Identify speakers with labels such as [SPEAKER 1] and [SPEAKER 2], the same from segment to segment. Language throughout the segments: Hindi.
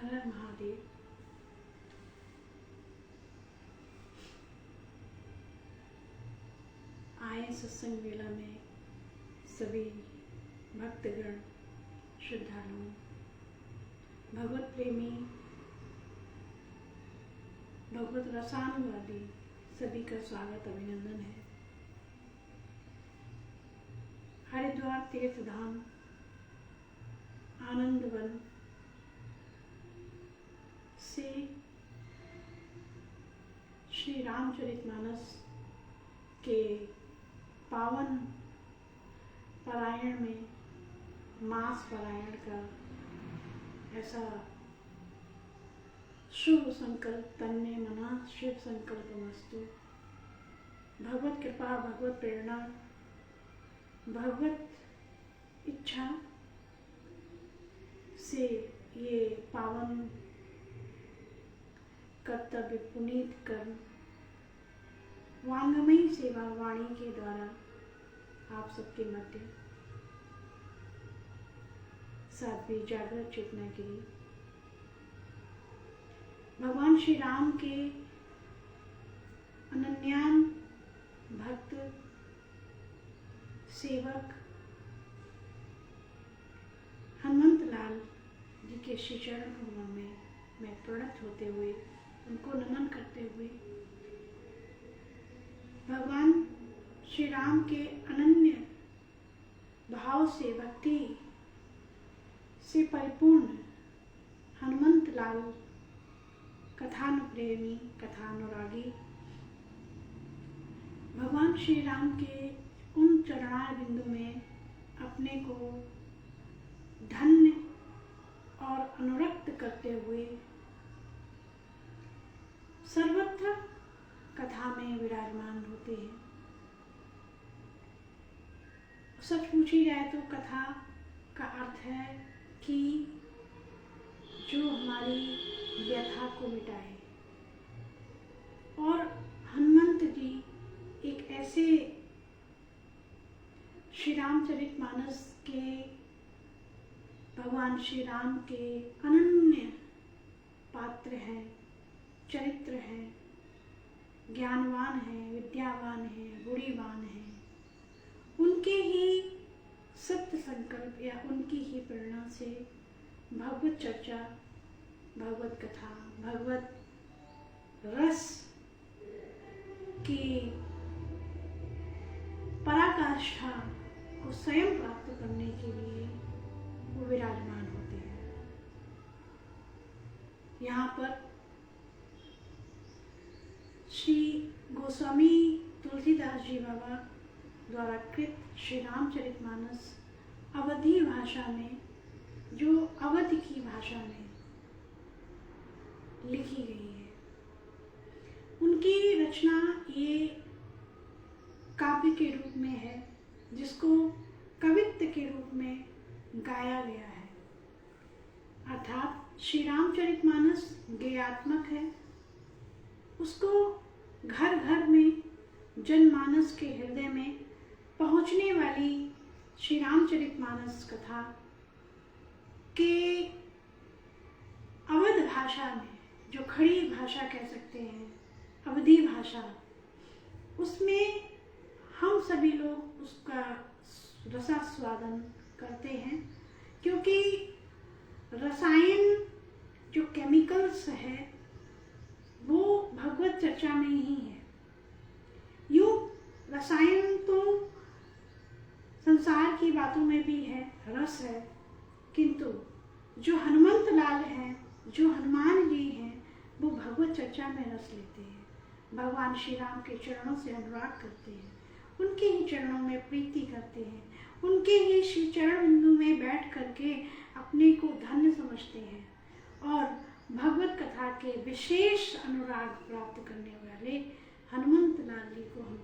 [SPEAKER 1] हर हर महादेव। आए सत्संग मेला में सभी भक्तगण, श्रद्धालु, भगवत प्रेमी, भगवत रसानुवादी सभी का स्वागत अभिनंदन है। हरिद्वार तीर्थ धाम आनंद वन से श्री रामचरितमानस के पावन पारायण में मास पारायण का ऐसा शुभ संकल्प तन्ने मना शिव संकल्प मस्तु। भगवत कृपा, भगवत प्रेरणा, भगवत इच्छा से ये पावन कर्तव्य पुनीत कर्म वांगमयी सेवा वाणी के द्वारा आप सबके मध्य साध्वी जागृत चेतना के लिए भगवान श्री राम के अनन्यान भक्त सेवक हनुमंत लाल जी के श्री चरण कमलों में मैं प्रणत होते हुए उनको नमन करते हुए भगवान श्री राम के अनन्य भाव से भक्ति से परिपूर्ण हनुमंत लाल कथानुप्रेमी, कथानुरागी भगवान श्री राम के उन चरणार बिंदु में अपने को धन्य और अनुरक्त करते हुए सर्वत्र कथा में विराजमान होते हैं। सच पूछी जाए तो कथा का अर्थ है कि जो हमारी व्यथा को मिटाए, और हनुमंत जी एक ऐसे श्री रामचरितमानस के भगवान श्री राम के अनन्य पात्र हैं, चरित्र हैं, ज्ञानवान हैं, विद्यावान हैं, गुणीवान हैं। उनके ही सत्य संकल्प या उनकी ही प्रेरणा से भगवत चर्चा, भगवत कथा, भगवत रस की पराकाष्ठा को स्वयं प्राप्त करने के लिए वो विराजमान होते हैं। यहाँ पर श्री गोस्वामी तुलसीदास जी बाबा द्वारा कृत श्री रामचरितमानस अवधी भाषा में, जो अवध की भाषा में लिखी गई है, उनकी रचना ये काव्य के रूप में है, जिसको कवित्व के रूप में गाया गया है। अर्थात श्री रामचरितमानस गेयात्मक है, उसको घर घर में जनमानस के हृदय में पहुंचने वाली श्री रामचरितमानस कथा के अवध भाषा में, जो खड़ी भाषा कह सकते हैं, अवधी भाषा, उसमें हम सभी लोग उसका रसास्वादन करते हैं, क्योंकि रसायन जो केमिकल्स है वो भगवत चर्चा में ही है। यूँ रसायन तो संसार की बातों में भी है, रस है, किंतु जो हनुमंत लाल हैं, जो हनुमान जी हैं, वो भगवत चर्चा में रस लेते हैं, भगवान श्री राम के चरणों से अनुराग करते हैं, उनके ही चरणों में प्रीति करते हैं, उनके ही श्री चरण बिंदु में बैठ करके अपने को धन्य समझते हैं, और भगवत कथा के विशेष अनुराग प्राप्त करने वाले हनुमंत लाल जी को हम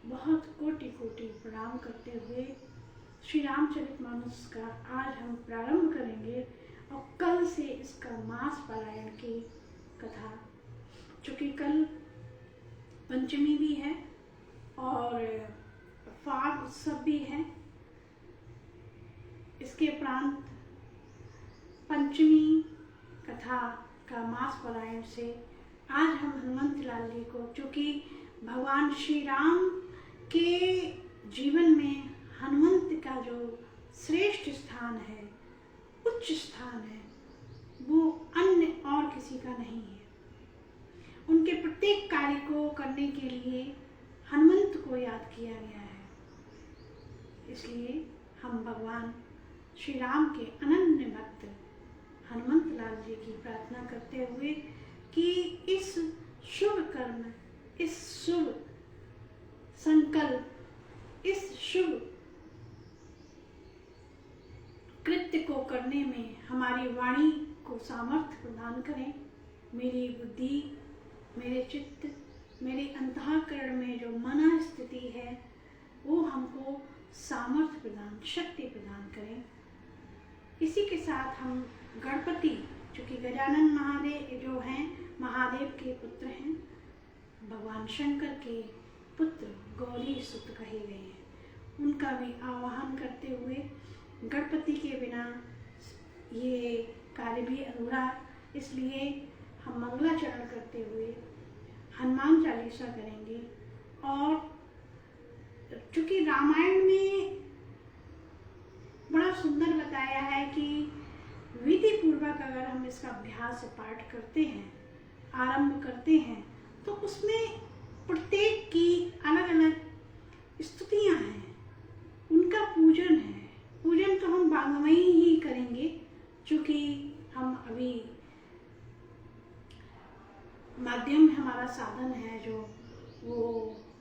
[SPEAKER 1] बहुत कोटि कोटि प्रणाम करते हुए श्री रामचरितमानस का आज हम प्रारंभ करेंगे, और कल से इसका मास पारायण की कथा, चूँकि कल पंचमी भी है और फाग उत्सव भी है, इसके उपरांत पंचमी कथा का मास पारायण से आज हम हनुमंत लाल जी को, चूँकि भगवान श्री राम के जीवन में हनुमंत का जो श्रेष्ठ स्थान है, उच्च स्थान है, वो अन्य और किसी का नहीं है। उनके प्रत्येक कार्य को करने के लिए हनुमंत को याद किया गया है। इसलिए हम भगवान श्री राम के अनन्य भक्त हनुमंत लाल जी की प्रार्थना करते हुए कि इस शुभ कर्म, इस शुभ संकल्प, इस शुभ कृत्य को करने में हमारी वाणी को सामर्थ्य प्रदान करें। मेरी बुद्धि, मेरे चित्त, मेरे अंतःकरण में जो मन स्थिति है वो हमको सामर्थ्य प्रदान, शक्ति प्रदान करें। इसी के साथ हम गणपति, चूँकि गजानन महादेव जो हैं महादेव के पुत्र हैं, भगवान शंकर के पुत्र गौरी सुत कहे गए हैं, उनका भी आवाहन करते हुए गणपति के बिना ये कार्य भी अधूरा, इसलिए हम मंगलाचरण करते हुए हनुमान चालीसा करेंगे। और चूँकि रामायण में बड़ा सुंदर बताया है कि विधि पूर्वक अगर हम इसका अभ्यास पाठ करते हैं, आरंभ करते हैं, तो उसमें प्रत्येक की अलग अलग स्तुतियाँ हैं, उनका पूजन है। पूजन तो हम वाङ्मयी ही करेंगे, चूँकि हम अभी माध्यम हमारा साधन है जो वो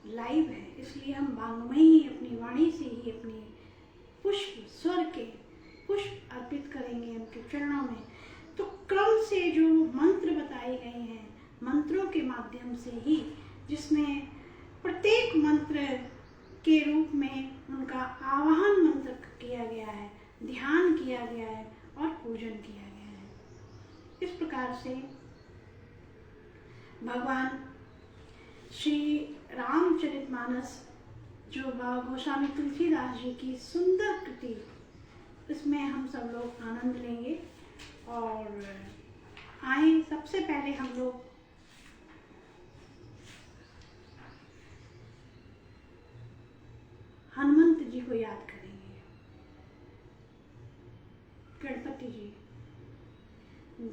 [SPEAKER 1] लाइव है, इसलिए हम वाङ्मयी ही अपनी वाणी से ही अपनी पुष्प, स्वर के पुष्प अर्पित करेंगे उनके चरणों में। तो क्रम से जो मंत्र बताए गए हैं, मंत्रों के माध्यम से ही, जिसमें प्रत्येक मंत्र के रूप में उनका आवाहन मंत्र किया गया है, ध्यान किया गया है और पूजन किया गया है। इस प्रकार से भगवान श्री रामचरितमानस जो गोस्वामी तुलसीदास जी की सुंदर कृति, इसमें हम सब लोग आनंद लेंगे। और आए, सबसे पहले हम लोग हनुमंत जी को याद करेंगे। गणपति जी,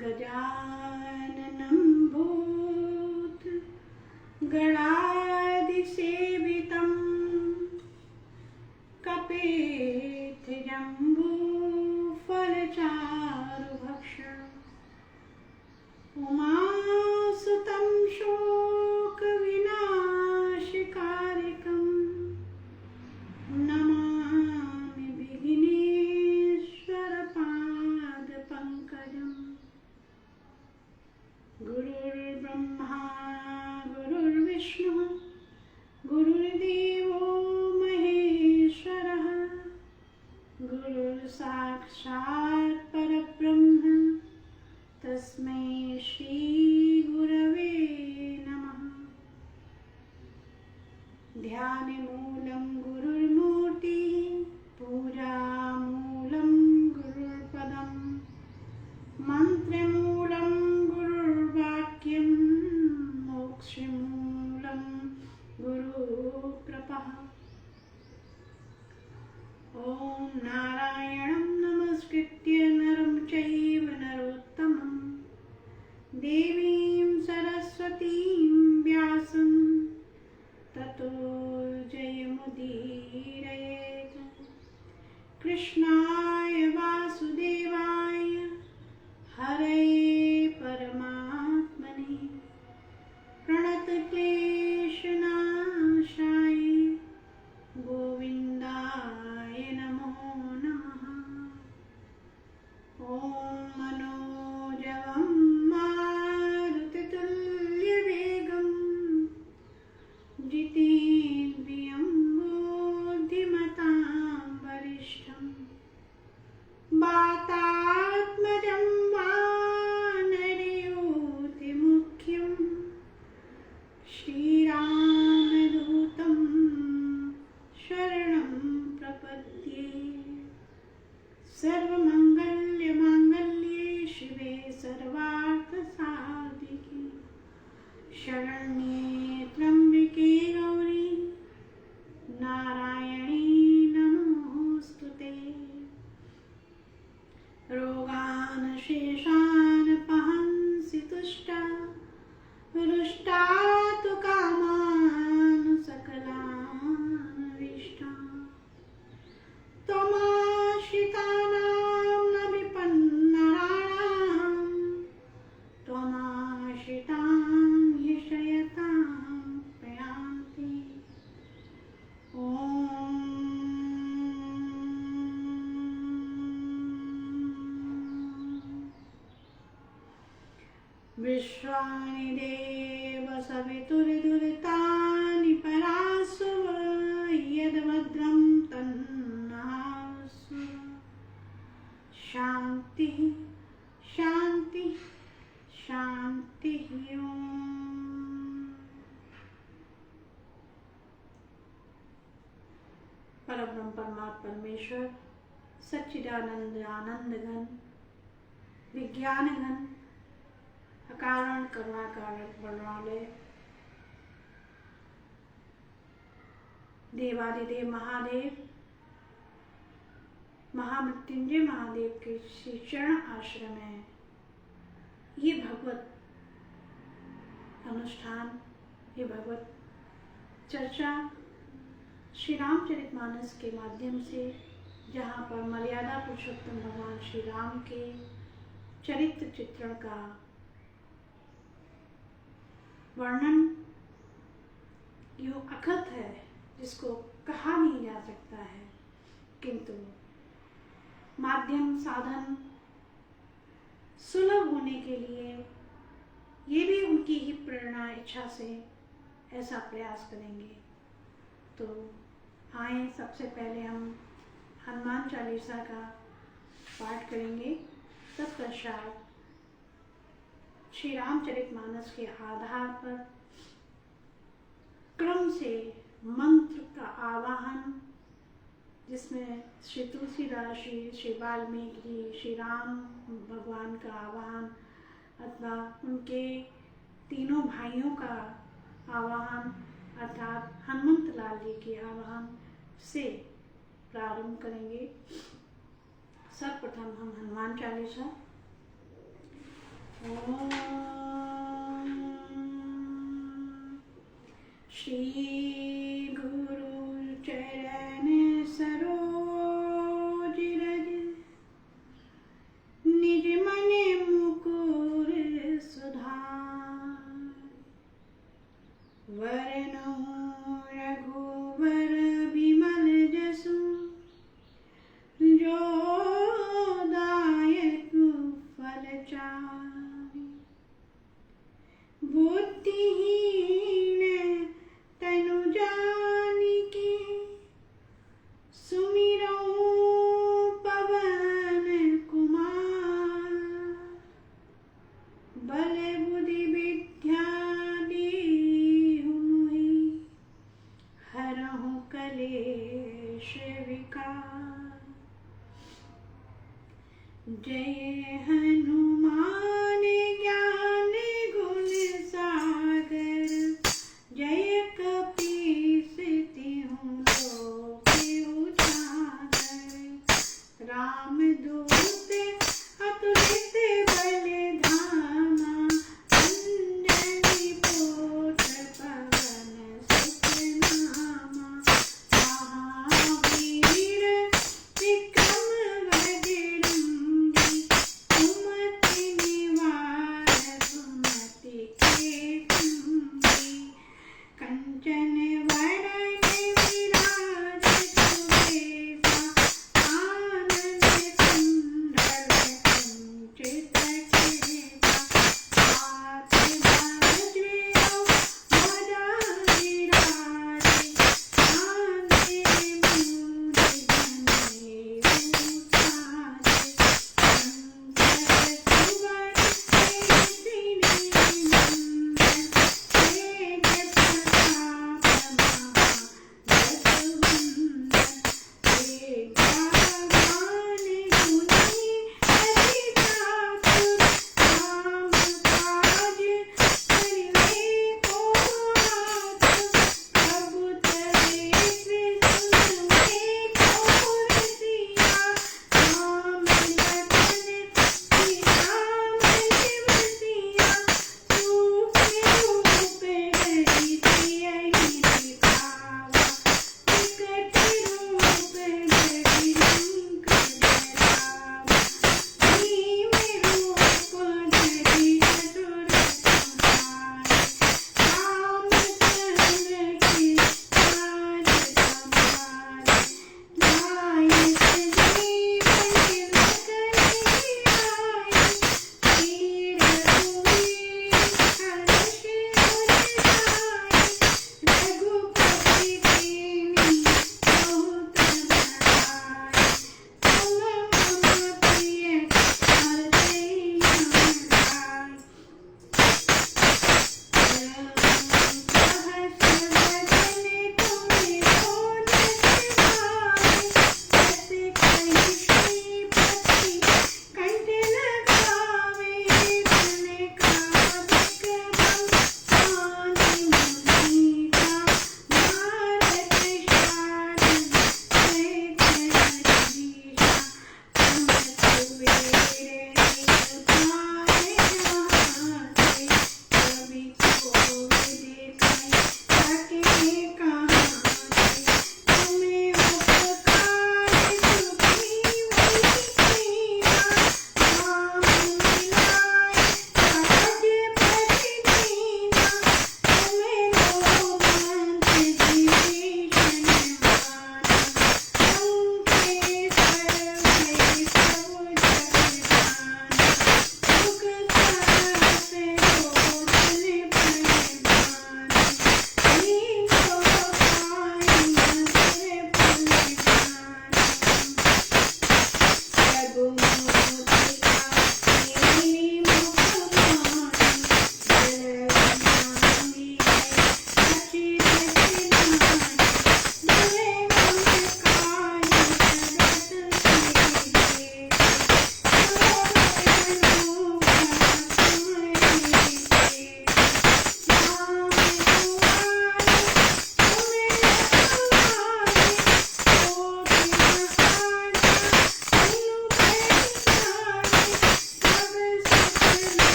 [SPEAKER 1] गजाननं भूत गणादि सेवितं कपेथ जम्बू फलचारुभक्षण उमासुतं शोक विनाशकारिकं नमामि विघ्नेश्वर पाद पंकजम्। गुरुर्ब्रह्मा गुरुर्विष्णुः गुरुर्देवो महेश्वरः, गुरुर्साक्षात् परब्रह्म तस्मै श्री गुरवे नमः। ध्यानमूलं गुरुर्मूर्तिः, पूजामूलं गुरुर्पदं, मंत्रमूलं गुरुर्वाक्यं, मोक्षमूलं गुरुकृपा। ॐ नारायणं नमस्कृत्य नरं चैव नरोत्तमं, देवीं सरस्वतीं व्यासं ततो जयमुदीरये। विश्वानि देव सवितुर्दुरितानि परासुव यद्भद्रं तन्नहासु। शांति शांति शांति ओम। परब्रह्म परमात्मा परमेश्वर सच्चिदानंद आनंद घन विज्ञान घन अकारण करुणा कारक वर्णालय देवादिदेव महादेव महामृत्युंजय महादेव के श्री चरण आश्रम है। ये भगवत अनुष्ठान, ये भगवत चर्चा श्री रामचरितमानस के माध्यम से, जहाँ पर मर्यादा पुरुषोत्तम भगवान श्री राम के चरित्र चित्रण का वर्णन यो अखत है, जिसको कहा नहीं जा सकता है, किंतु माध्यम साधन सुलभ होने के लिए ये भी उनकी ही प्रेरणा इच्छा से ऐसा प्रयास करेंगे। तो आए, सबसे पहले हम हनुमान चालीसा का पाठ करेंगे, तत्पश्चात श्री रामचरितमानस के आधार पर क्रम से मंत्र का आवाहन, जिसमें श्री तुलसीदास श्री वाल्मीकि जी, श्री राम भगवान का आवाहन अथवा उनके तीनों भाइयों का आवाहन अर्थात हनुमंत लाल जी के आवाहन से प्रारंभ करेंगे। सर्वप्रथम हम हनुमान चालीसा। ओम श्री गुरु चरण सरोज रज निज मन मुकुर सुधार वरनौ रघुवर बिमल जसु जो दायक फल चारि बुद्धिहीन तनु जानिके सुमिरौ पवन कुमार बल बुद्धि विद्या देहु मोहि हरहु कलेश विकार। जय हनुमान ज्ञान गुण सागर जय कपीस तिहु लोक उजागर। रामदूत अतुलित बल धामा अंजनी पुत्र पवन सुत नामा। महावीर विक्रम बजरंगी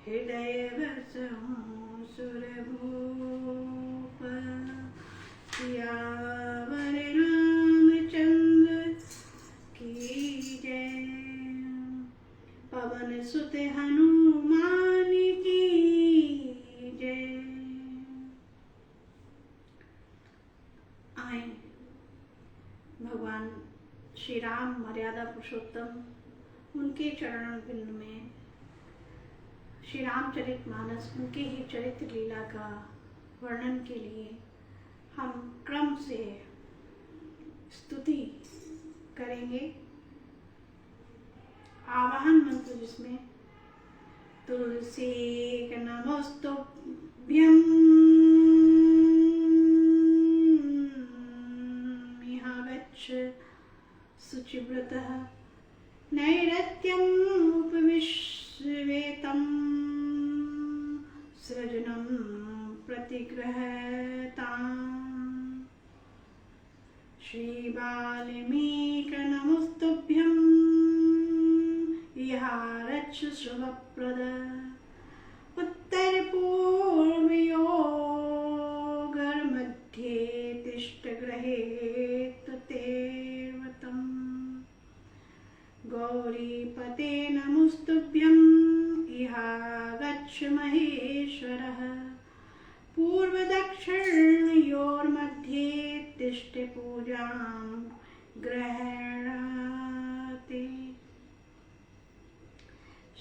[SPEAKER 1] हृदय बसहूँ सुरभूप। सियावर रामचंद्र की जय। पवन सुत हनुमान की जय। आए भगवान श्री राम मर्यादा पुरुषोत्तम, उनके चरण बिंद में श्री रामचरितमानस, उनके ही चरित्र लीला का वर्णन के लिए हम क्रम से स्तुति करेंगे। आवाहन मंत्र जिसमें तुलसी नमस्तुभ्यं इहागच्छ शुचिव्रतः नैरत्यम् उपविश्वेतं सृजनं प्रतिगृहताम्। श्रीवाल्मीकनमस्तुभ्यं इहारच्छ शुभप्रद उत्तरपूर्वयोर्मध्ये तिष्ठगृहे ततेर्वतम्। गौरीपते नमस्तुभ्यं इहागच्छ महेश्वरः पूर्वदक्षिणयोर्मध्ये तिष्ठ पूजां गृह्णाति।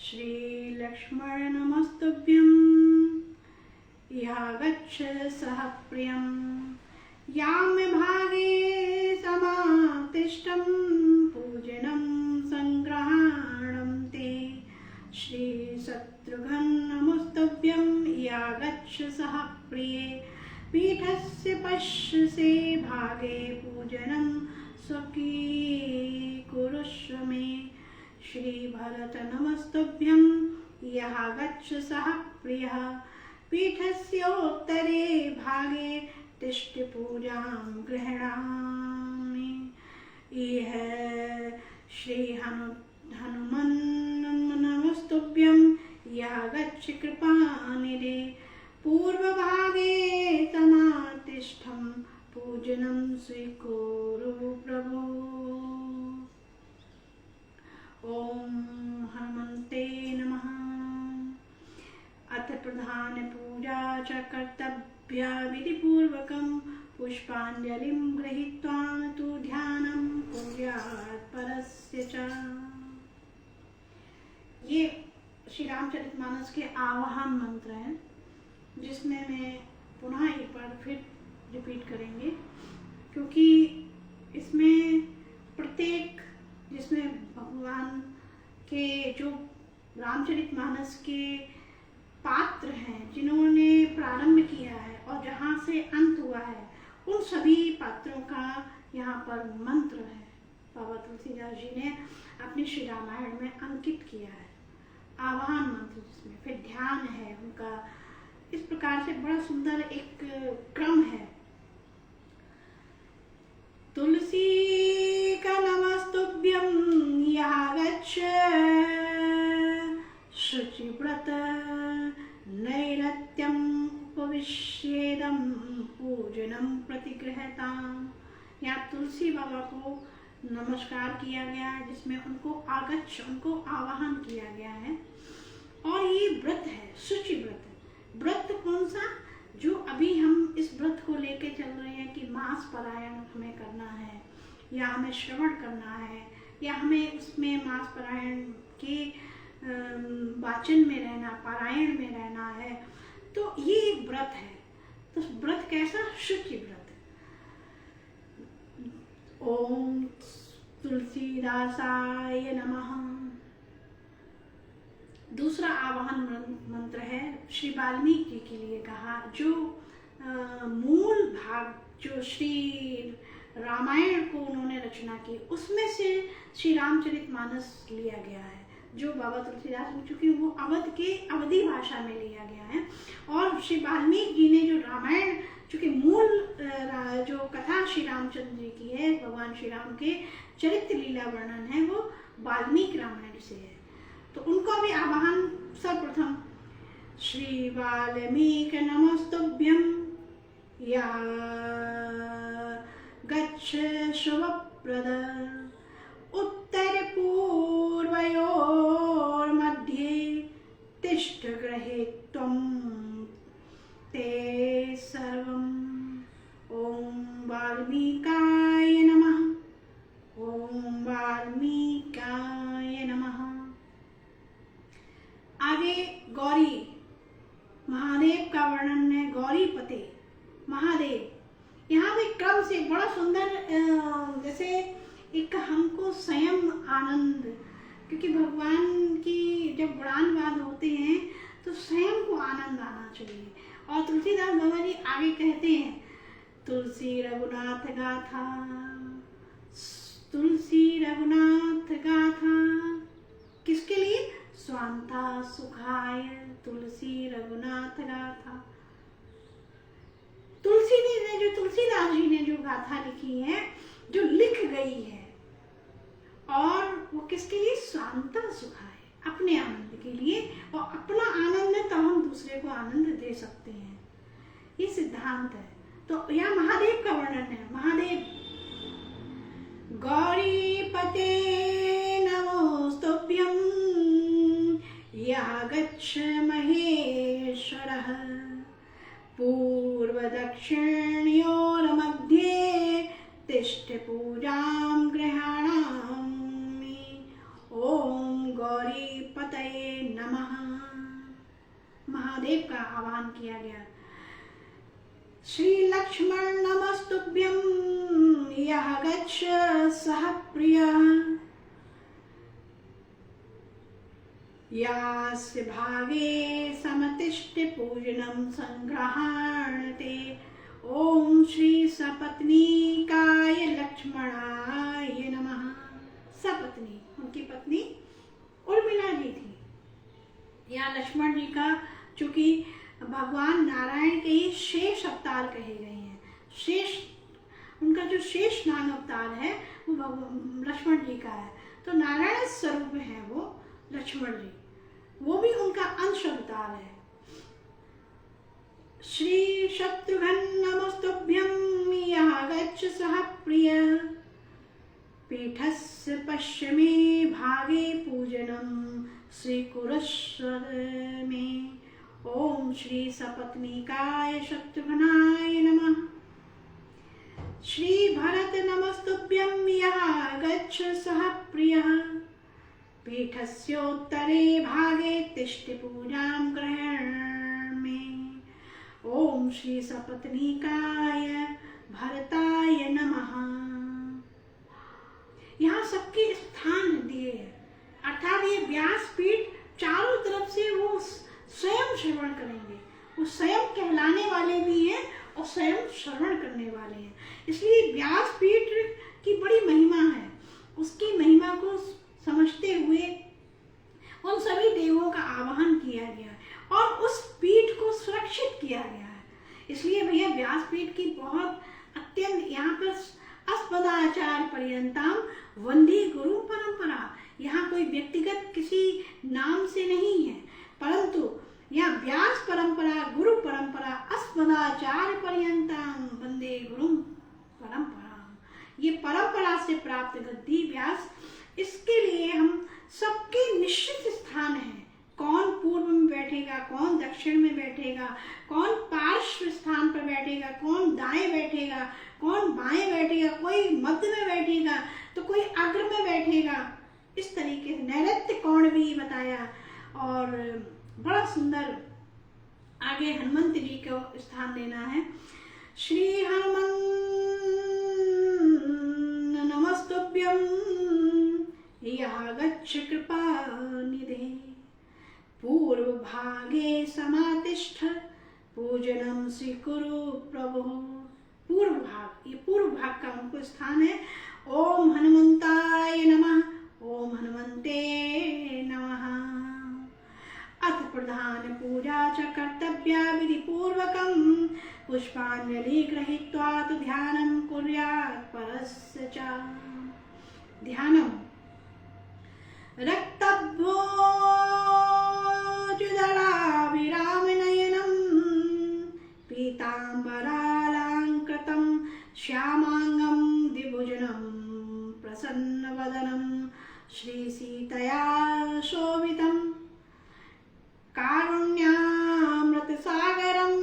[SPEAKER 1] श्रीलक्ष्मण नमस्तुभ्यं इहागच्छ सह प्रियं याम्यभागे समातिष्ठं पूजनं संग्रहाणं ते। श्रीशत्रुघ्न नमस्तुभ्यं इहागच्छ सह प्रिये पीठस्य पश्यसे भागे पूजनं स्वकीकुरुष्व मे। श्रीभरत नमस्तुभ्यं इहागच्छ सह प्रियः पीठस्योत्तरे भागे तिष्ठ पूजां गृह्णामि। इह श्री हनुमन् नमस्तुभ्यं इहागच्छ कृपानिधे पूर्वभागे समातिष्ठं पूजनं स्वीकुरु प्रभो। ओम हनुमते नमः। अथ प्रधान पूजा च कर्तव्या विधिपूर्वकं पुष्पाञ्जलिं गृहीत्वा तु ध्यानं कुर्यात् परस्य च। ये श्री रामचरितमानस के आवाहन मंत्र हैं, जिसमें मैं पुनः एक बार फिर रिपीट करेंगे, क्योंकि इसमें प्रत्येक, जिसमें भगवान के जो रामचरितमानस के पात्र हैं, जिन्होंने प्रारंभ किया है और जहाँ से अंत हुआ है, उन सभी पात्रों का यहाँ पर मंत्र है। बाबा तुलसीदास जी ने अपने श्री रामायण में अंकित किया है आवाहन मंत्र, जिसमें फिर ध्यान है उनका। इस प्रकार से बड़ा सुंदर एक क्रम है। तुलसी का नमस्तुभ्यं इहागच्छ शुचिव्रत नैरत्यम् उपविश्येदं पूजनं प्रतिगृह्णाति। यहाँ तुलसी बाबा को नमस्कार किया गया है, जिसमें उनको आगच्छ, उनको आवाहन किया गया है। और ये व्रत है, शुचि व्रत है। व्रत कौन सा? जो अभी हम इस व्रत को लेके चल रहे हैं कि मास पारायण हमें करना है, या हमें श्रवण करना है, या हमें उसमें मास पारायण के वाचन में रहना, पारायण में रहना है, तो ये एक व्रत है। तो व्रत कैसा? शुचि व्रत। ओम तुलसीदासाय नमः। दूसरा आवाहन मंत्र है श्री वाल्मीकि जी के लिए कहा, जो मूल भाग, जो श्री रामायण को उन्होंने रचना की, उसमें से श्री रामचरितमानस लिया गया है, जो बाबा तुलसीदास, चूंकि वो अवधी भाषा में लिया गया है। और श्री वाल्मीकि जी ने जो रामायण, चूंकि मूल जो कथा श्री रामचंद्र जी की है, भगवान श्री राम के चरित्र लीला वर्णन है, वो वाल्मीकि रामायण से है। तो उनका भी आवाहन सर्वप्रथम श्री वाल्मीकि नमस्तुभ्यं या गच्छ शुभप्रद उत्तर पूर्वयोर्मध्ये तिष्ठ गृहे त्वं ते सर्वम्। ओम वाल्मीकाय नमः। ओम वाल्मीकाय नमः। आगे गौरी महादेव का वर्णन है। गौरी पते महादेव, यहाँ पे क्रम से बड़ा सुंदर, जैसे एक हमको स्वयं आनंद, क्योंकि भगवान की जब गुणानुवाद होते हैं तो स्वयं को आनंद आना चाहिए। और तुलसीदास बाबा जी आगे कहते हैं, तुलसी रघुनाथ गाथा, तुलसी रघुनाथ गाथा, किसके लिए? स्वांता सुखाय तुलसी रघुनाथ गाथा। तुलसी ने जो तुलसीदास जी ने जो गाथा लिखी है, जो लिख गई है, और वो किसके लिए? स्वांता सुखाय, अपने आनंद के लिए। और अपना आनंद है तो हम दूसरे को आनंद दे सकते हैं, ये सिद्धांत है। तो यहाँ महादेव का वर्णन है। महादेव गौरी पते नमोस्तुभ्यं यः गच्छ महेश्वरः पूर्व दक्षिणयोर्मध्ये तिष्ठ पूजां गृहाणामि। ओम गौरी पतये नमः। महादेव का आह्वान किया गया। श्री लक्ष्मण नमस्तुभ्यं यः गच्छ सह प्रियः यास्य भागे समतिष्ठ पूजनं संग्रहाणते। ओम श्री सपत्नीकाय लक्ष्मणाय नमः। सपत्नी, उनकी पत्नी उर्मिला जी थी। यहाँ लक्ष्मण जी का, चूंकि भगवान नारायण के ही शेष अवतार कहे गए हैं, शेष, उनका जो शेष नाग अवतार है वो लक्ष्मण जी का है। तो नारायण स्वरूप है वो लक्ष्मण जी, वो भी उनका अंश अवतार है। श्री शत्रुघ्न नमस्तुभ्यं यः गच्छ सह प्रियः पीठस्य पश्चिमे भागे पूजनं स्वीकुरुष्व मे। ओम श्री सपत्नीकाय शत्रुघ्नाय नमः। श्री भरत नमस्तुभ्यं यः गच्छ सह प्रियः पीठस्योत्तरे भागे तिष्ठ पूजां गृहाणामि। ओम श्री सपत्नीकाय भरताय नमः। यहाँ सबके स्थान दिए हैं, अर्थात ये व्यासपीठ चारों तरफ से वो स्वयं श्रवण करेंगे। वो स्वयं कहलाने वाले भी हैं और स्वयं श्रवण करने वाले हैं। इसलिए व्यासपीठ की बड़ी महिमा है। उसकी महिमा को समझते हुए उन सभी देवों का आवाहन किया गया और उस पीठ को सुरक्षित किया गया है। इसलिए भैया व्यासपीठ की बहुत अत्यंत, यहाँ पर अस्मदाचार्य पर्यंतम वंदे गुरु परंपरा, यहाँ कोई व्यक्तिगत किसी नाम से नहीं है, परंतु यहाँ व्यास परंपरा, गुरु परंपरा, अस्मदाचार्य पर्यंतम वंदे गुरु परंपरा, ये परंपरा से प्राप्त गद्दी व्यास। इसके लिए हम सबके निश्चित स्थान है। कौन पूर्व में बैठेगा, कौन दक्षिण में बैठेगा, कौन पार्श्व स्थान पर बैठेगा, कौन दाएं बैठेगा, कौन बाएं बैठेगा, कोई मध्य में बैठेगा तो कोई अग्र में बैठेगा। इस तरीके से नैऋत्य कोण भी बताया और बड़ा सुंदर। आगे हनुमंत जी को स्थान देना है। श्री हनुमन् नमस्तुभ्यं यः गच्छ कृपानिधे पूर्व भागे समातिष्ठ पूजनं स्वीकुरु प्रभु। पूर्व भाग, ये पूर्व भाग का उनको स्थान है। ओम हनुमंताय नमः। ओम हनुमंते नमः। अथ प्रधान पूजा च कर्तव्या विधि पूर्वकं पुष्पांजलि गृहीत्वा तु ध्यानं कुर्यात् परस्य च। ध्यानं रक्तभोजुदरा विराम श्रीसीतया शोभितं कारुण्यामृतसागरं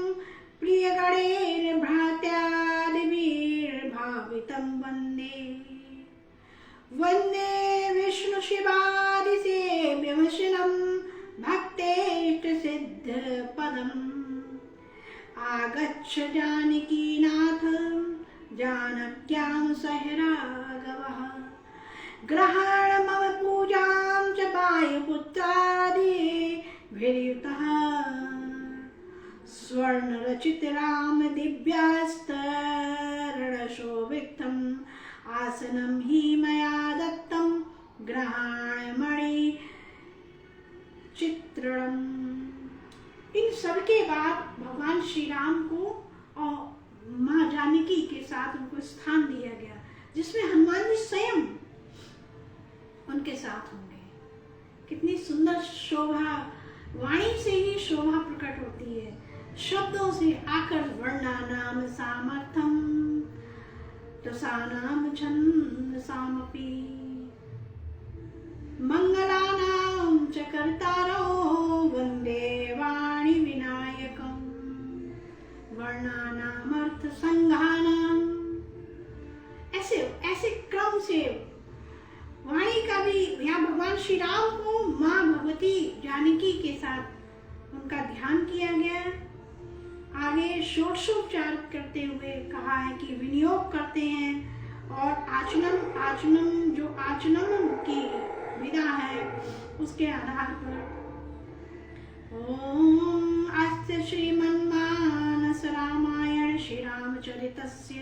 [SPEAKER 1] प्रियगणैर्भ्रात्यादिभिर्भावितं वन्दे वन्दे विष्णुशिवादिसेव्यमशिनं भक्तेष्टसिद्धपदम् आगच्छ जानकीनाथ जानक्यां सह राघवः ग्रहाण मम पूजां च वायुपुत्रादिभिर्युतः स्वर्णरचित राम दिव्यास्तरणशोभितम् आसनं हि मया दत्तं ग्रहाणमणि चित्रणम्। इन सब के बाद भगवान श्री राम को और माँ जानकी के साथ उनको स्थान दिया गया, जिसमें हनुमान जी स्वयं उनके साथ होंगे। कितनी सुंदर शोभा, वाणी से ही शोभा प्रकट होती है, शब्दों से आकर वर्णानाम सामर्थ्यम रसानाम छंदसामपि मंगलानां च कर्तारो वन्दे वाणी विनायकं वर्णानामर्थ संघानाम। ऐसे क्रम से वाणी का भी यहाँ भगवान श्री राम को माँ भगवती जानकी के साथ उनका ध्यान किया गया। आगे षोडशोपचार करते हुए कहा है कि विनियोग करते हैं और आचमन जो आचमन की विधा है उसके आधार पर ओम अस्य श्रीमन्मानस रामायण श्री रामचरितस्य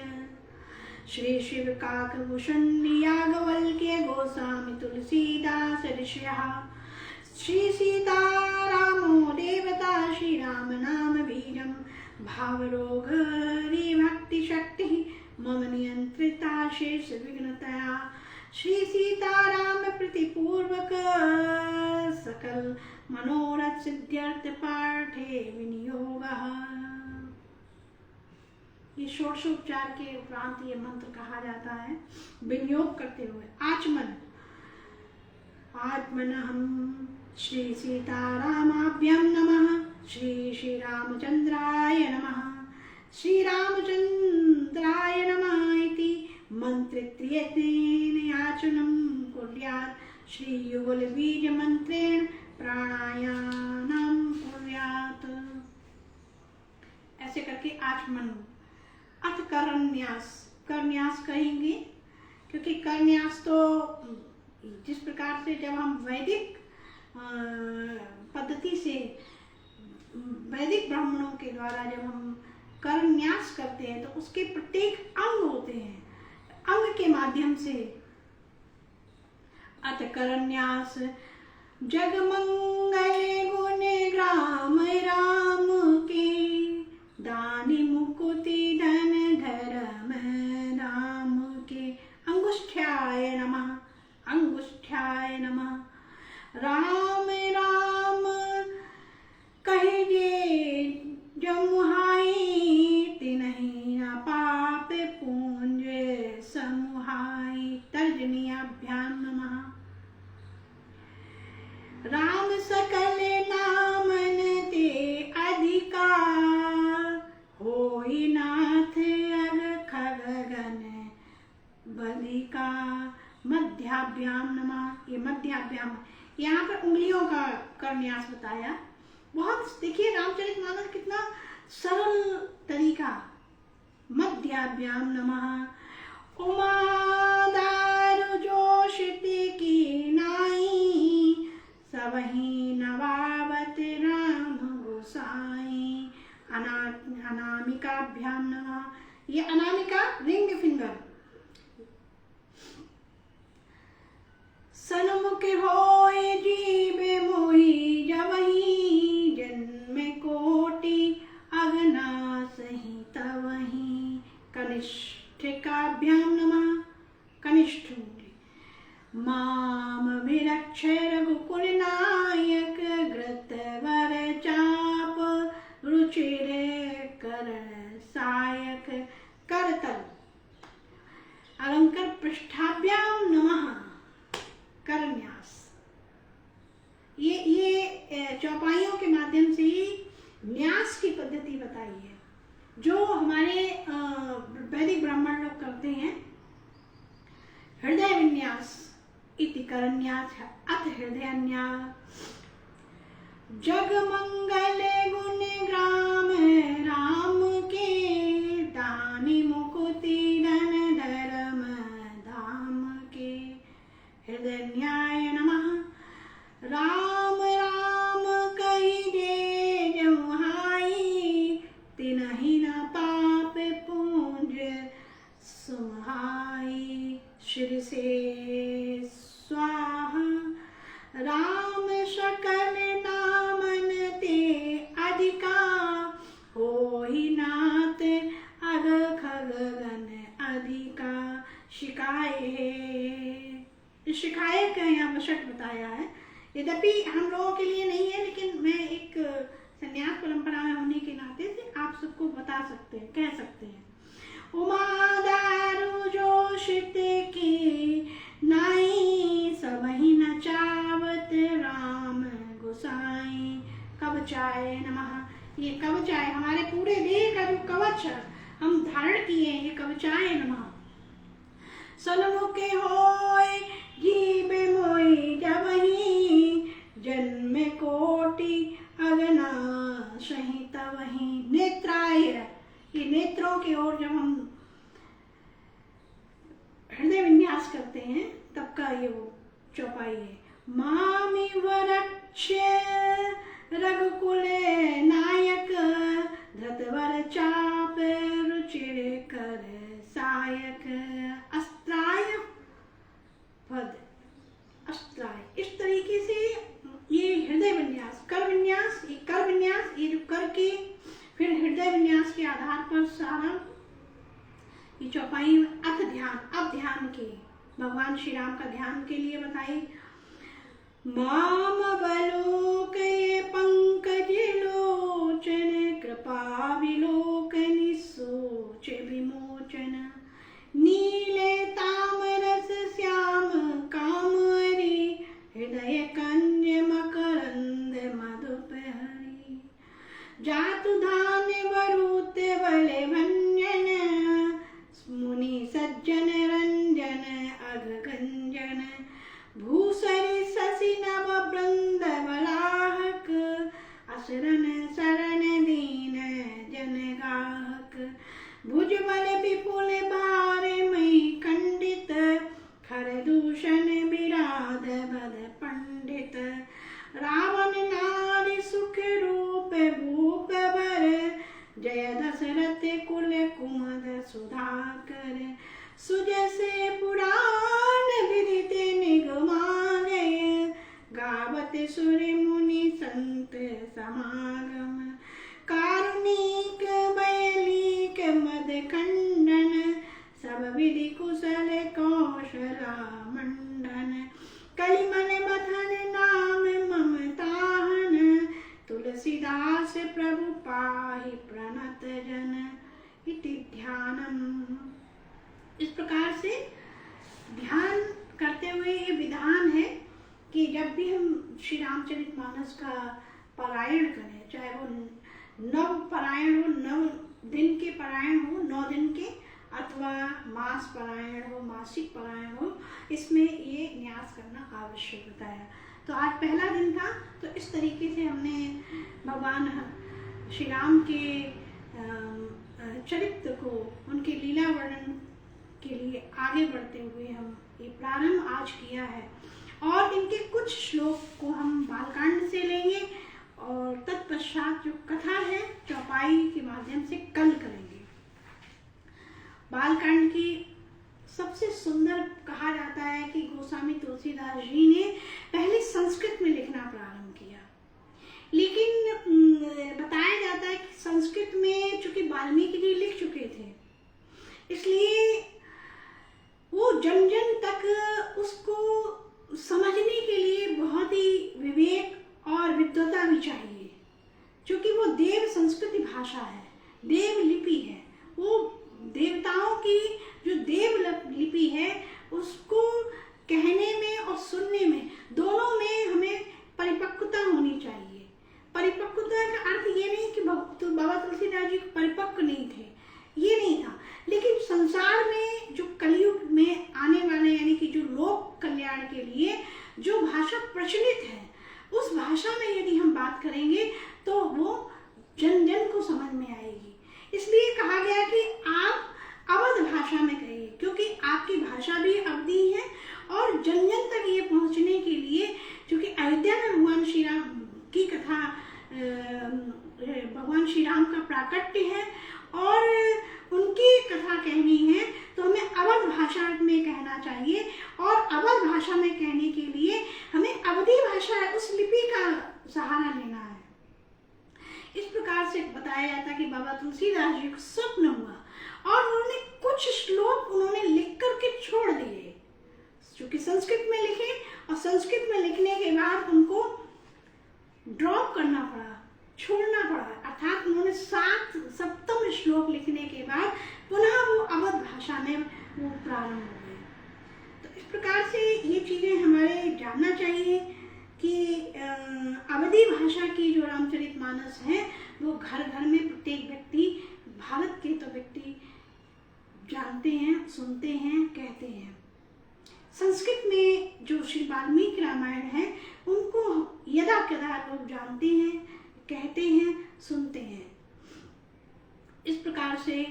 [SPEAKER 1] श्री शिव काकभूषण याज्ञवल्क्य गोस्वामी तुलसीदास ऋषयः श्री सीतारामो देवता श्री राम नाम बीजं भावरोग भक्ति शक्ति मम नियंत्रिता शेष विघ्नतया श्री सीताराम प्रतिपूर्वक सकल मनोरथ सिद्ध्यर्थ पाठे विनियोगः। ये षोडशोपचार के उपरांत ये मंत्र कहा जाता है विनियोग करते हुए। आत्मनहं श्री सीतारामाभ्यां नमः श्री श्री रामचंद्राय नमः श्री रामचंद्राय नमः इति मंत्रित्रियतेन याचनं कुर्यात् श्री युगल बीज मंत्रेण प्राणायामं कुर्यात्। ऐसे करके आचमन अथ करन्यास कहेंगे, क्योंकि करन्यास तो जिस प्रकार से जब हम वैदिक पद्धति से वैदिक ब्राह्मणों के द्वारा जब हम करन्यास करते हैं तो उसके प्रत्येक अंग होते हैं, अंग के माध्यम से। अथ करन्यास जगमंगले गुण ग्राम राम के दानी मुकुति धन धर्म राम के अंगुष्ठ्याय नमः राम राम कहिए जमुहाई तिन्हीं न पाप पूंज समुहाई तर्जनीयाभ्याम नमः राम सकल नामन ते अधिकार होई नाथ अग खगगन बलिका मध्याभ्याम नमः। ये मध्याभ्याम, यहाँ पर उंगलियों का करन्यास बताया। बहुत देखिए रामचरितमानस कितना सरल तरीका। मध्याभ्याम नमः उमा दारु जोशिति की नाई सबही नवावत राम गोसाई अनामिकाभ्याम नमः। ये अनामिका रिंग फिंगर। सन्मुख होए जीवे मोहि जवही जन्म कोटि अगनासहि तवही कनिष्ठिकाभ्याम नमः। कनिष्ठ माम विरक्ष रघुकुल नायक घृतवर चाप रुचिर कर सायक करतल अलंकार पृष्ठाभ्याम नमः। करन्यास जो हमारे वैदिक ब्राह्मण लोग करते हैं। हृदय विन्यास इति करन्यास अथ हृदयन्यास। जग मंगल गुण ग्राम राम के, दानी मुकुति धन धर्म धाम के। हृदय न्याय नमः। राम राम कहिए जमुहाई, तिनहि न पाप पूंज सुमहाई। श्री से स्वाहा। राम सकल नामन ते अधिका, होहि नाथ अग खग गण अधिका। शिकायत का यहाँ वशक बताया है, यद्यपि हम लोगों के लिए नहीं है, लेकिन मैं एक संन्यास परंपरा में होने के नाते से आप सबको बता सकते हैं, कह सकते हैं। उमा दारू जोशित की नाई, सबहि नचावत राम गोसाई। कवचाय नमः। ये कवचाय हमारे पूरे देह का जो कवच हम धारण किए हैं, ये कवचाय नमः। सन्मुखे होय जीव मोहि जबहि, जन्म कोटि अगनाशहि तबहि। नेत्राय, ये नेत्रों की ओर जब हम हृदय विन्यास करते हैं तब का ये वो चौपाई है। मामि वरक्ष रघुकुल नायक, धृतवर चाप रुचिर कर सायक। अस्त्राय पद, अस्त्राय। इस तरीके से ये हृदय विन्यास, कर विन्यास, ये कर विन्यास, ये जो कर के फिर हृदय विन्यास के आधार पर सारा ये चौपाई में अथ ध्यान, अब ध्यान के भगवान श्री राम का ध्यान के लिए बताई। माम बलोकये पंकज लोचन, कृपा विलोकनि सोच विमोचन। नीले तामरस श्याम कामरी, हृदय कंज मकरंद मधुप हरि। जातु धान वरुत बले भंजन, मुनि सज्जन रंजन अघ गंजन। भूसरि शशि नव वृंद बलाहक, असरन शरण दीन जन गाहक। भुजबल विपुल भार मई खंडित, खर दूषण विराध बद पंडित। रावण नारी सुख रूप भूप भर, जय दशरथ कुल कुमद सुधाकर। सुजसे पुराण विदित निगमालय, गावत सुर मुनि संत समागम। कारुणिक बयलिक मद खंडन, सब विधि कुशल कौशला मंडन। कलिमल मथन नाम ममताहन, तुलसीदास प्रभु पाहि प्रणत जन। इति ध्यानम। इस प्रकार से ध्यान करते हुए ये विधान है कि जब भी हम श्री रामचरितमानस का पारायण करें, चाहे वो नव पारायण हो, 9 दिन के पारायण हो, 9 दिन के, अथवा मास पारायण हो, मासिक पारायण हो, इसमें ये न्यास करना आवश्यक बताया। तो आज पहला दिन था, तो इस तरीके से हमने भगवान श्री राम के चरित्र को, उनके लीला वर्णन के लिए आगे बढ़ते हुए हम ये प्रारंभ आज किया है। और इनके कुछ श्लोक को हम बालकांड से लेंगे और तत्पश्चात जो कथा है चौपाई के माध्यम से कल करेंगे। बालकांड की सबसे सुंदर कहा जाता है कि गोस्वामी तुलसीदास जी ने पहले संस्कृत में लिखना प्रारंभ किया, लेकिन बताया जाता है कि संस्कृत में चूंकि वाल्मीकि जी लिख चुके थे, इसलिए वो जन जन तक उसको समझने के लिए बहुत ही विवेक और विद्वता भी चाहिए, क्योंकि वो देव संस्कृति भाषा है, देव लिपि है। वो देवताओं की जो देव लिपि है उसको कहने में और सुनने में, दोनों में हमें परिपक्वता होनी चाहिए। परिपक्वता का अर्थ ये नहीं कि बाबा तुलसीदास जी परिपक्व नहीं थे, भगवान श्री राम का प्राकट्य है और उनकी कथा कहनी है तो हमें अवध भाषा में कहना चाहिए। और अवध भाषा में कहने के लिए हमें अवधी भाषा उस लिपि का सहारा लेना है। इस प्रकार से बताया जाता कि बाबा तुलसीदास जी को स्वप्न हुआ और उन्होंने कुछ श्लोक उन्होंने लिख करके छोड़ दिए, जो कि संस्कृत में लिखे, और संस्कृत में लिखने के बाद उनको ड्रॉप करना पड़ा, छोड़ना पड़ा। अर्थात उन्होंने 7 श्लोक लिखने के बाद पुनः वो अवध भाषा में वो प्रारंभ हो गए। तो इस प्रकार से ये चीज़ें हमारे जानना चाहिए कि अवधी भाषा की जो रामचरितमानस है वो घर घर में प्रत्येक व्यक्ति, भारत के तो व्यक्ति जानते हैं, सुनते हैं, कहते हैं। संस्कृत में जो श्री वाल्मीकि रामायण है उनको यदा कदा लोग जानते हैं, कहते हैं, सुनते हैं। इस प्रकार से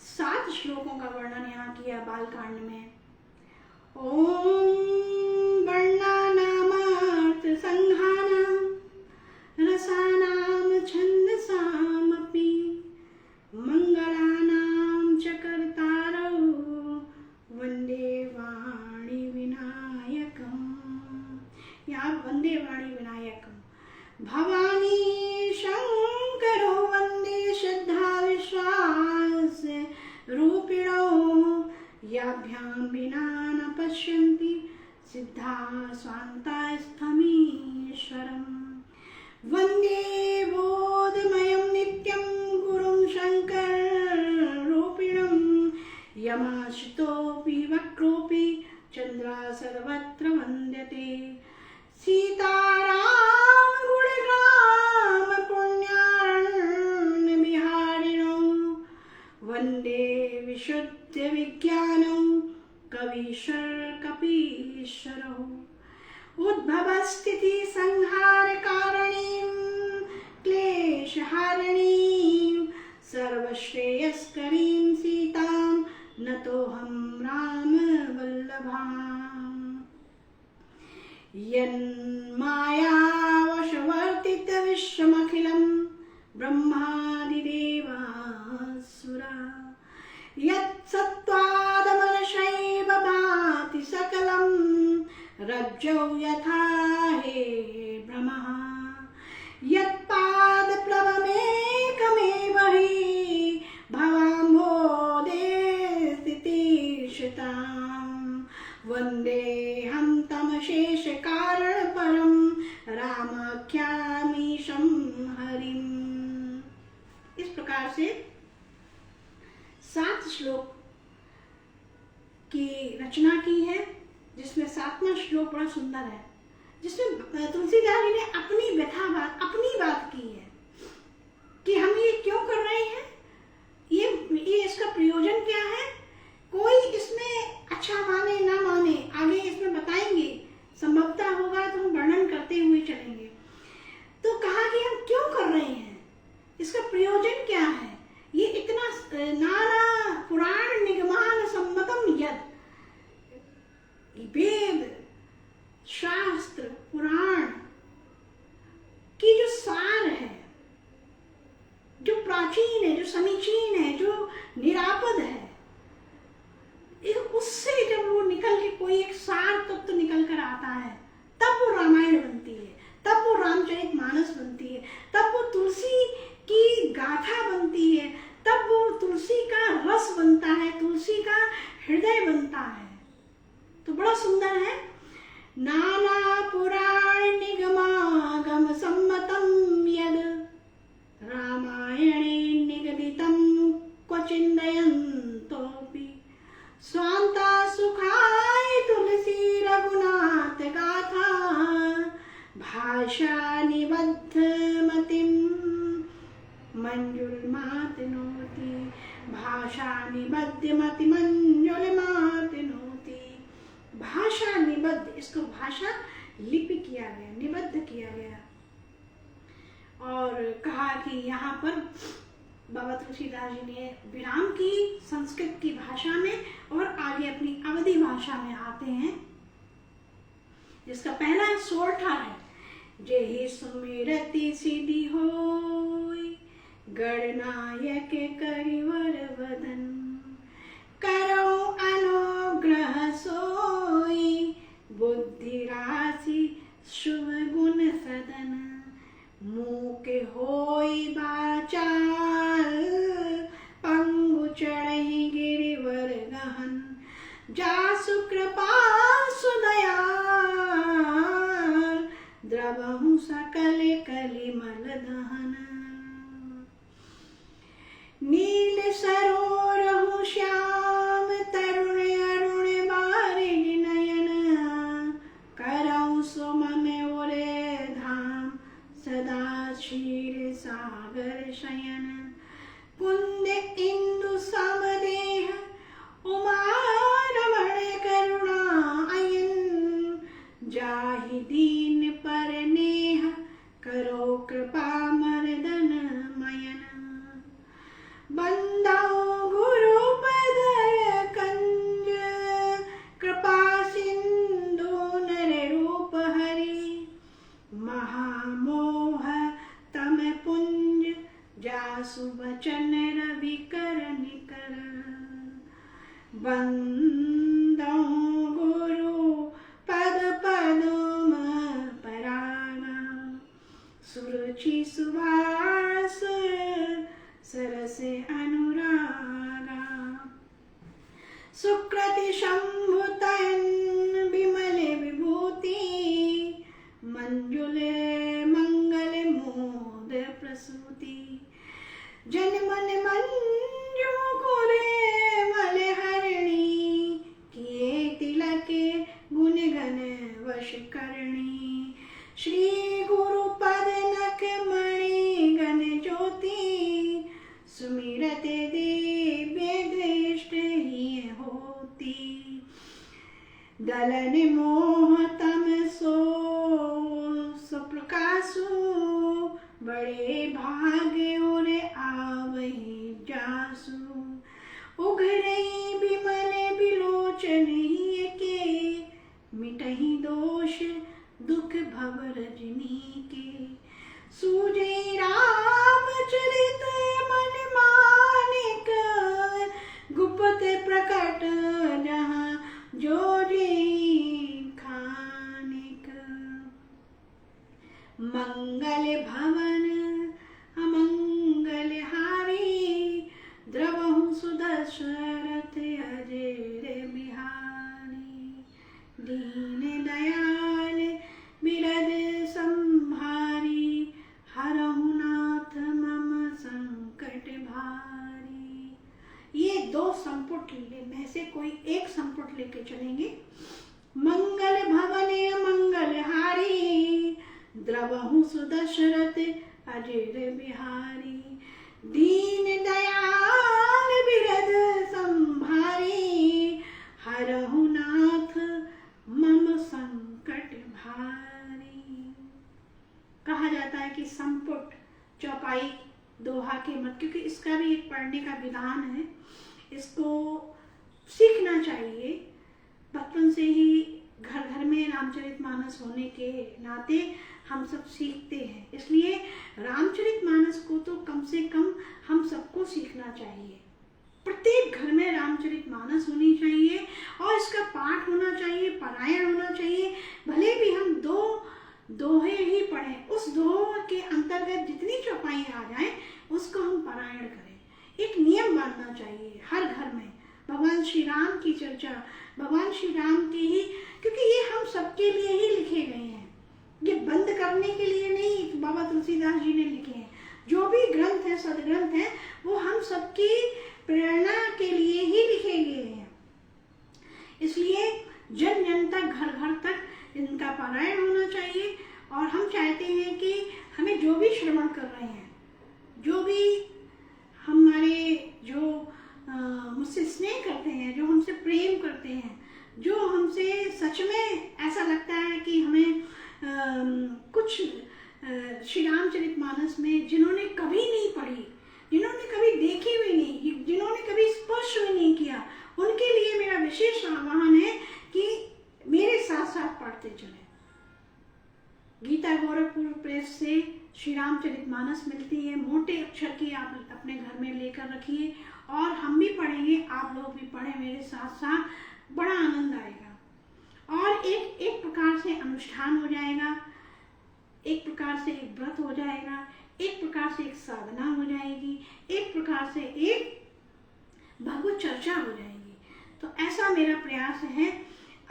[SPEAKER 1] 7 श्लोकों का वर्णन यहाँ किया बालकांड में। ओम वर्णानामर्थ संघानां रसानां छन्दसामपि मंगलानां च कर्तारौ वंदे वाणी विनायकम्। यहाँ वंदे वाणी विनायकम्। भवानी शंकरो वंदे श्रद्धा विश्वास रूपिणो याभ्यां विना न पश्यन्ति सिद्धा स्वान्ता स्थमीश्वरम्। वंदे बोधमयं नित्यं गुरुं शंकर रूपिणं यमाश्रितोऽपि वक्रोऽपि चन्द्रा सर्वत्र वन्द्यते। सीताराम गुणग्राम पुण्यारण्य विहारिणो वन्दे विशुद्ध विज्ञानं कवीश्वर कपीश्वरो। उद्भव स्थिति संहार कारणीं क्लेशहारिणीं सर्वश्रेयस्करीं सीतां नतोऽहं राम वल्लभाम्। यन्माया वशवर्तित विश्वमखिलं ब्रह्मादिदेवासुरा यत्सत्त्वादमनशैव भाति सकलं रज्जौ यथा हे भ्रमः। यत्पादप्लवमेकमेव हि भवाम्भोदे स्थितिर्षितां वन्देऽहं तमशेषकारणपरं रामाख्यामीशं हरिम्। इस प्रकार से 7 श्लोक की रचना की है, जिसमें 7वां श्लोक बड़ा सुंदर है, जिसमें तुलसीदास जी ने अपनी व्यथा बात, अपनी बात की है कि हम ये क्यों कर रहे हैं, ये इसका प्रयोजन क्या है। कोई इसमें अच्छा माने ना माने, आगे इसमें बताएंगे, संभवतः होगा तो हम वर्णन करते हुए चलेंगे। तो कहा कि हम क्यों कर रहे हैं, इसका प्रयोजन क्या है। ये इतना नाना पुराण निगमान सम्मतम यद, वेद शास्त्र पुराण की जो सार है, जो प्राचीन है, जो समीचीन है, जो निरापद है, उससे जब वो निकल के कोई एक सार तत्व निकल कर आता है, तब वो रामायण बनती है, तब वो रामचरितमानस बनती है, तब वो तुलसी की गाथा बनती है, तब वो तुलसी का रस बनता है, तुलसी का हृदय बनता है। तो बड़ा सुंदर है। नाना पुराण निगमागम सम्मतम यद रामायणे निगदितं क्वचिन्दयन्तोऽपि स्वान्ता सुखाय तुलसी रघुनाथ गाथा भाषा निबद्ध मतिं मंजुलमातनोति। भाषा निबद्ध मति मंजुलमातनोति। भाषा निबद्ध, इसको भाषा लिपि किया गया, निबद्ध किया गया। और कहा कि यहाँ पर बाबा तुलसीदास जी ने विराम की संस्कृत की भाषा में और आगे अपनी अवधी भाषा में आते हैं, जिसका पहला सोरठा है। जेहि सुमिरति सिद्धि होय गणनायक करिवर वदन, करो अनुग्रह सोई, बुद्धि राशि शुभ गुण सदन, मूक होई बाचाल, पंगु चढ़ई गिरिवर गहन, जासु कृपा सुदयाल, द्रवहु सकल कलिमल दहन, नील सरोरहु श्याम तरुण अरुण बारिज नयन, करऊ सुमन उरे धाम, सदा क्षीर सागर शयन, कुंद इंदु समदेह, उमा रमण करुणा अयन, जाहि दीन पर नेह, करो कृपा मर्दन मयन, बंदाओ गुरु पद कंज, कृपा सिंधु नर रूप हरि, महामोह तम पुंज, जासु वचन रवि कर निकर, बंदो गुरु पद पदुम परागा, सुरुचि सुवास सरस अनुरागा, सुकृति शंभुतन विमल विभूति, मंजुल मंगल मोद प्रसूति, जन मन मंजू कुरे मल हरणी, किए तिलक गुण गण वश करणी, श्री गुरु पद नख मणि गण ज्योति, सुमिरते दिव्य दृष्ट ही होती, दलन मोह तम सो सुप्रकाशु, बड़े भाग्य उर आवहि जासु, उघरई विमल बिलोचन के, मिटहि दोष दुख भव रजनी के, सूझई राम चरित मन मानिक, गुप्त प्रकट जहाँ जोड़ी खानिक, मंगल भवन अमंगल हारी, द्रवहु सुदशरथ अजर बिहारी, दीन दयाल बिरद संभारी, हरहु नाथ मम संकट भारी। ये 2 संपुट में से कोई एक संपुट लेके चलेंगे। मंगल भवने मंगल हारी, द्रवहु सुदशरथ अजर बिहारी, दीन दयाल बिरद संभारी, हरहु नाथ मम संकट भारी। कहा जाता है कि संपुट चौपाई दोहा के मत, क्योंकि इसका भी एक पढ़ने का विधान है, इसको सीखना चाहिए। बचपन से ही घर घर में रामचरितमानस होने के नाते हम सब सीखते हैं, इसलिए रामचरितमानस को तो कम से कम हम सबको सीखना चाहिए। प्रत्येक घर में रामचरितमानस होनी चाहिए और इसका पाठ होना चाहिए, पारायण होना चाहिए। भले भी हम 2 दोहे ही पढ़ें, उस दोहे के अंतर्गत जितनी चौपाई आ जाए उसको हम पारायण करें। एक नियम बांधना चाहिए हर घर में, भगवान श्री राम की चर्चा, भगवान श्री राम की ही, क्योंकि ये हम सबके लिए ही लिखे गए हैं, ये बंद करने के लिए नहीं बाबा तुलसीदास जी ने लिखे हैं। जो भी ग्रंथ है, सदग्रंथ है, वो हम सबकी प्रेरणा के लिए ही लिखे गए हैं। इसलिए जन जन तक, घर घर तक इनका पारायण होना चाहिए। और हम चाहते हैं कि हमें जो भी श्रवण कर रहे हैं, जो भी हमारे जो मुझसे स्नेह करते हैं, जो हमसे प्रेम करते हैं, जो हमसे सच में ऐसा लगता है कि हमें कुछ श्री रामचरितमानस में जिन्होंने कभी नहीं पढ़ी, जिन्होंने कभी देखी भी नहीं, जिन्होंने कभी स्पर्श भी नहीं किया, उनके लिए मेरा विशेष आह्वान है कि मेरे साथ साथ पढ़ते चलें। गीता गोरखपुर प्रेस से श्री रामचरितमानस मिलती है, मोटे अक्षर की आप लेकर रखिए और हम भी पढ़ेंगे, आप लोग भी पढ़ें मेरे साथ साथ, बड़ा आनंद आएगा। और एक प्रकार से अनुष्ठान हो जाएगा, एक प्रकार से एक व्रत हो जाएगा, एक प्रकार से एक साधना हो जाएगी, एक प्रकार से एक भगवत चर्चा हो जाएगी। तो ऐसा मेरा प्रयास है।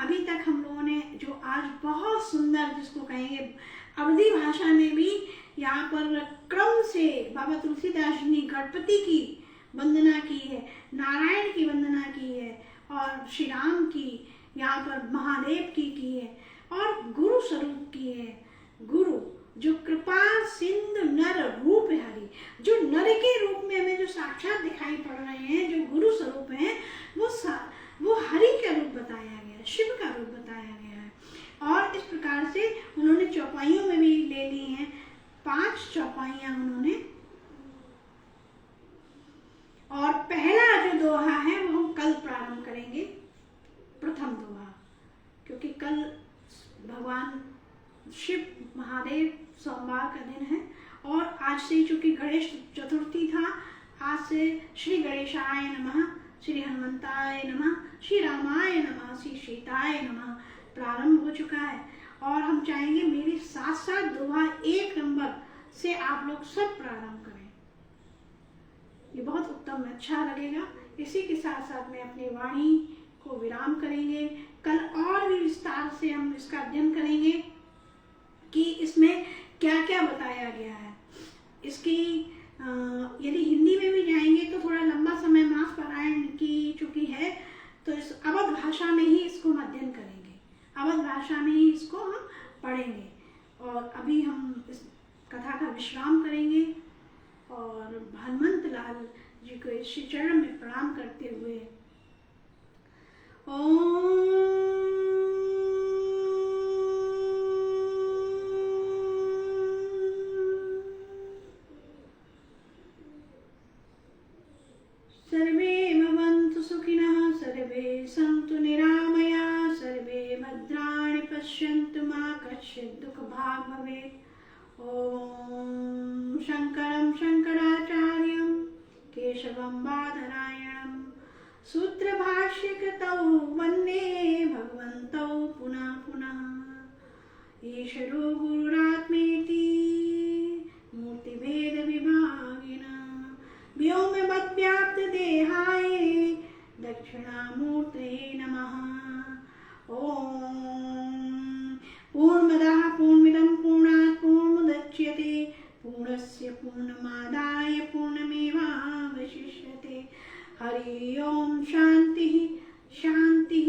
[SPEAKER 1] अभी तक हम लोगों ने जो आज बहुत सुंदर, जिसको कहेंगे अवधी भाषा में भी यहाँ पर क्रम से बाबा तुलसीदास जी ने गणपति की वंदना की है, नारायण की वंदना की है, और श्री राम की, यहाँ पर महादेव की है, और गुरु स्वरूप की है। गुरु जो कृपा सिंधु नर रूप हरि, जो नर के रूप में हमें जो साक्षात दिखाई पड़ रहे हैं, जो गुरु स्वरूप हैं, वो हरि का रूप बताया गया है, शिव का रूप बताया गया है। और इस प्रकार से उन्होंने चौपाइयों में भी ले ली हैं, 5 चौपाइयां उन्होंने। और पहला जो दोहा है वो हम कल प्रारंभ करेंगे, प्रथम दोहा, क्योंकि कल भगवान शिव महादेव सोमवार का दिन है, और आज से चूंकि गणेश चतुर्थी था, आज से श्री गणेशाय नमः, श्री हनुमंताय नमः, श्री रामाय नमः, श्री सीताय नमः प्रारंभ हो चुका है। और हम चाहेंगे मेरे साथ साथ दोहा 1 नंबर से आप लोग सब प्रारंभ करें, ये बहुत उत्तम, अच्छा लगेगा। इसी के साथ साथ में अपनी वाणी को विराम करेंगे। कल और भी विस्तार से हम इसका अध्ययन करेंगे कि इसमें क्या क्या बताया गया है। इसकी यदि हिंदी में भी जाएंगे तो थोड़ा लंबा समय मास पारायण की चुकी है, तो इस अवध भाषा में ही इसको हम अध्ययन करेंगे, अवध भाषा में ही इसको हम पढ़ेंगे। और अभी हम इस कथा का विश्राम करेंगे और हनुमंत लाल जी को श्री चरण में प्रणाम करते हुए सर्वे भवन्तु सुखिनः, सर्वे सन्तु निरामया, सर्वे भद्राणि पश्यन्तु, मा कश्चित् दुःखभाग् भवेत्। ॐ शङ्करं शङ्कराचार्यं केशवं बादरायणं सूत्रभाष्यकृतौ वन्दे भगवन्तौ पुनः पुनः। ईश्वरो गुरुरात्मेति मूर्तिभेदविभागिनः, व्योमवद्व्याप्तदेहाय दक्षिणामूर्तये नमः। ॐ पूर्णमदः पूर्णमिदं पूर्णात् पूर्णमुदच्यते, पूर्णस्य पूर्णमादाय पूर्णमेवावशिष्यते। हरि ओम शांति शांति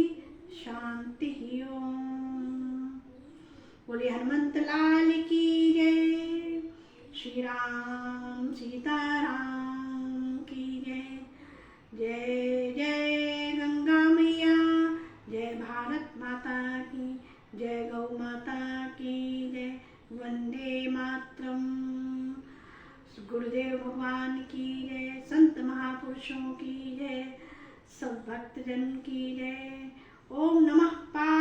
[SPEAKER 1] शांति ओम। बोले हनुमंत लाल की जय, श्री राम सीताराम की जय। जय जय गंगा मैया, जय भारत माता की जय, गौ माता की जय, वंदे मातरम। गुरुदेव भगवान की जय, संत महापुरुषों की जय, सब भक्तजन की जय। ओम नमः पार्वती।